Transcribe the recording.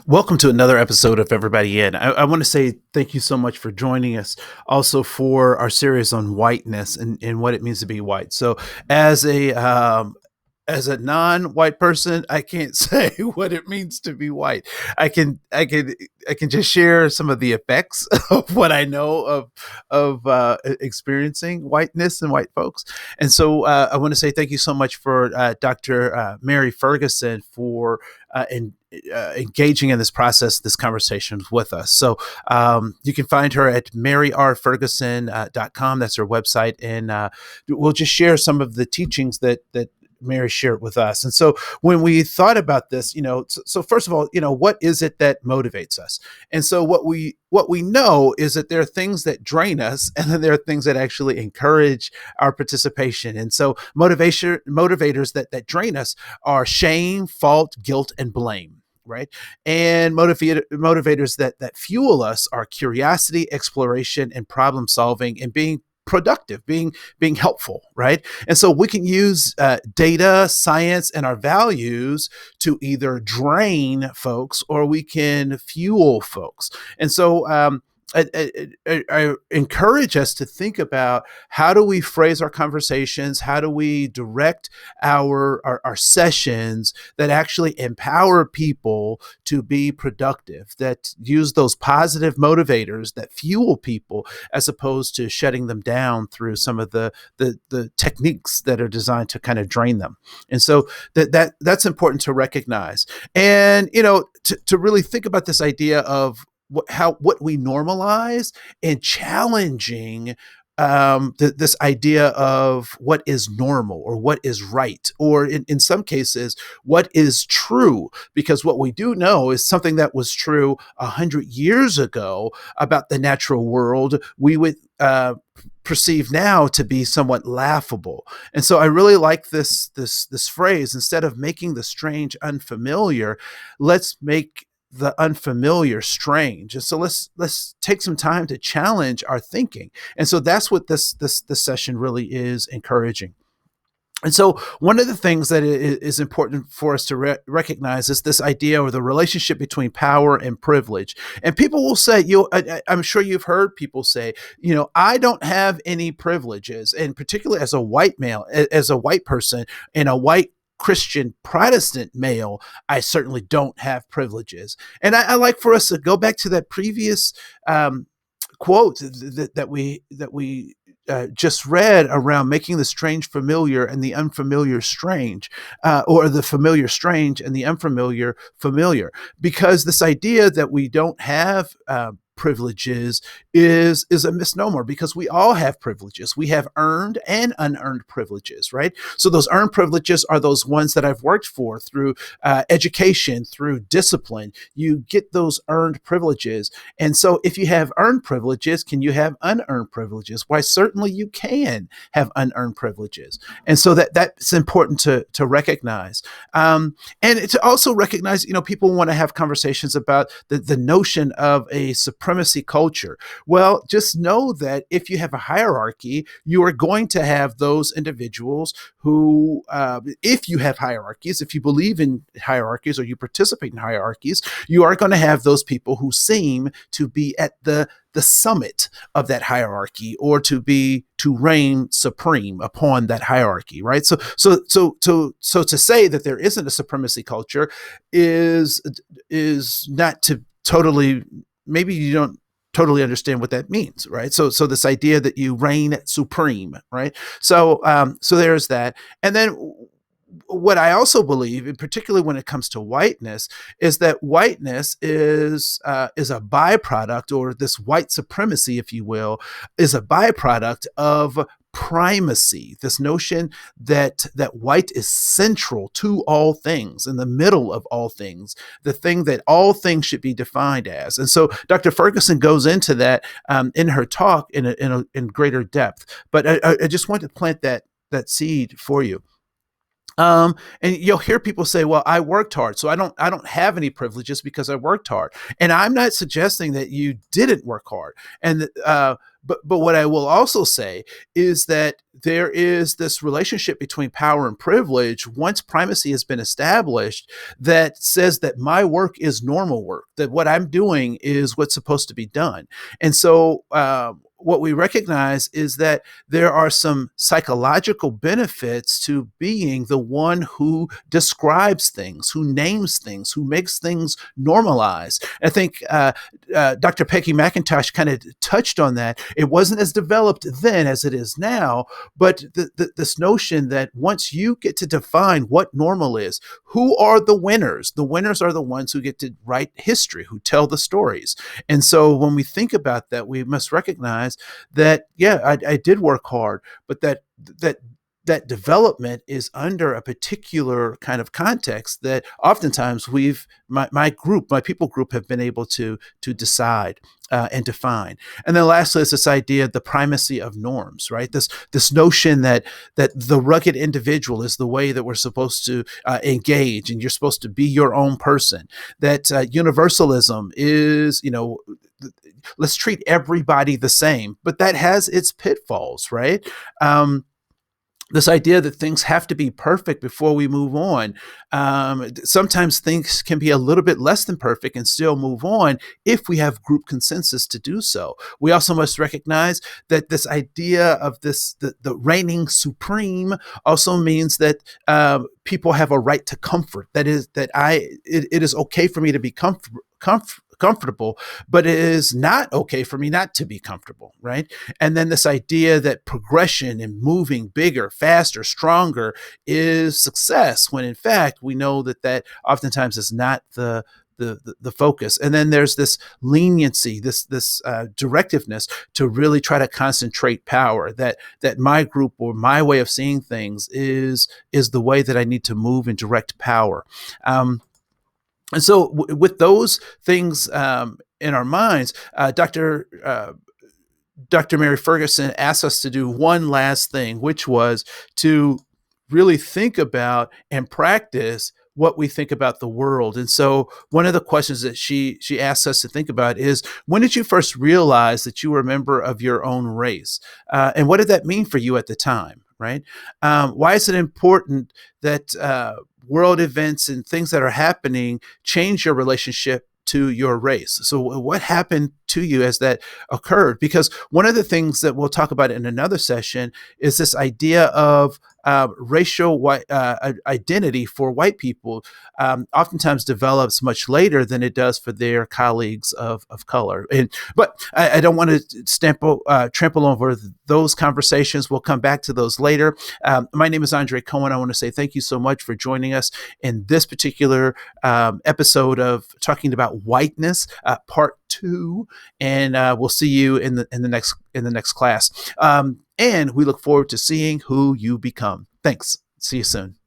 Welcome to another episode of Everybody In. I want to say thank you so much for joining us, also for our series on whiteness and what it means to be white. So, as a as a non-white person, I can't say what it means to be white. I can just share some of the effects of what I know of experiencing whiteness and white folks. And so I want to say thank you so much for Dr. Mary Ferguson for engaging in this process, this conversation with us. So you can find her at maryrferguson.com. That's her website. And we'll just share some of the teachings that Mary shared with us. And so when we thought about this, so first of all, what is it that motivates us? And so what we know is that there are things that drain us, and then there are things that actually encourage our participation. And so motivators that drain us are shame, fault, guilt, and blame. Right. And motivators that fuel us are curiosity, exploration, and problem solving, and being productive, being helpful, right? And so we can use data, science, and our values to either drain folks or we can fuel folks. And so I encourage us to think about how do we phrase our conversations, how do we direct our sessions that actually empower people to be productive, that use those positive motivators that fuel people, as opposed to shutting them down through some of the techniques that are designed to kind of drain them. And so that's important to recognize, and to really think about this idea of what we normalize, and challenging this idea of what is normal or what is right, or in some cases, what is true. Because what we do know is something that was true 100 years ago about the natural world, we would perceive now to be somewhat laughable. And so I really like this phrase: instead of making the strange unfamiliar, let's make the unfamiliar strange. And so let's take some time to challenge our thinking. And so that's what this session really is encouraging. And so one of the things that is important for us to recognize is this idea, or the relationship between power and privilege. And people will say, I'm sure you've heard people say, I don't have any privileges. And particularly as a white male, as a white person, and a white Christian Protestant male, I certainly don't have privileges. And I like for us to go back to that previous quote that we just read, around making the strange familiar and the unfamiliar strange, or the familiar strange and the unfamiliar familiar. Because this idea that we don't have privileges is a misnomer, because we all have privileges. We have earned and unearned privileges, right? So those earned privileges are those ones that I've worked for through education, through discipline. You get those earned privileges. And so if you have earned privileges, can you have unearned privileges? Why, certainly you can have unearned privileges. And so that's important to recognize. And to also recognize, people want to have conversations about the notion of a supremacy culture. Well, just know that if you have a hierarchy, you are going to have those individuals who, if you have hierarchies, if you believe in hierarchies or you participate in hierarchies, you are going to have those people who seem to be at the summit of that hierarchy, or to reign supreme upon that hierarchy, right? So to say that there isn't a supremacy culture is not to totally, maybe you don't totally understand what that means, right? So this idea that you reign supreme, right? So there's that. And then what I also believe, and particularly when it comes to whiteness, is that whiteness is a byproduct, or this white supremacy, if you will, is a byproduct of primacy. This notion that white is central to all things, in the middle of all things, the thing that all things should be defined as. And so Dr. Ferguson goes into that in her talk in greater depth. But I just want to plant that seed for you. And you'll hear people say, well, I worked hard, so I don't have any privileges because I worked hard. And I'm not suggesting that you didn't work hard. And But what I will also say is that there is this relationship between power and privilege once primacy has been established that says that my work is normal work, that what I'm doing is what's supposed to be done. And so what we recognize is that there are some psychological benefits to being the one who describes things, who names things, who makes things normalized. I think Dr. Peggy McIntosh kind of touched on that. It wasn't as developed then as it is now, but this notion that once you get to define what normal is, who are the winners? The winners are the ones who get to write history, who tell the stories. And so when we think about that, we must recognize that, yeah, I did work hard, but that development is under a particular kind of context that oftentimes my people group have been able to decide and define. And then lastly is this idea of the primacy of norms, right? This notion that the rugged individual is the way that we're supposed to engage, and you're supposed to be your own person. That universalism is, let's treat everybody the same, but that has its pitfalls, right? This idea that things have to be perfect before we move on. Sometimes things can be a little bit less than perfect and still move on if we have group consensus to do so. We also must recognize that this idea of the reigning supreme also means that people have a right to comfort. That is, it is okay for me to be comfortable, but it is not okay for me not to be comfortable, right? And then this idea that progression and moving bigger, faster, stronger is success, when in fact we know that oftentimes is not the focus. And then there's this leniency, this directiveness to really try to concentrate power, that my group or my way of seeing things is the way that I need to move and direct power. And so with those things in our minds, Dr. Mary Ferguson asked us to do one last thing, which was to really think about and practice what we think about the world. And so one of the questions that she asked us to think about is, when did you first realize that you were a member of your own race? And what did that mean for you at the time? Right? Why is it important that world events and things that are happening change your relationship to your race? So what happened to you as that occurred? Because one of the things that we'll talk about in another session is this idea of racial identity for white people oftentimes develops much later than it does for their colleagues of color. But I don't want to trample over those conversations. We'll come back to those later. My name is Andre Koen. I want to say thank you so much for joining us in this particular episode of talking about whiteness, part 2, and we'll see you in the next class. And we look forward to seeing who you become. Thanks. See you soon.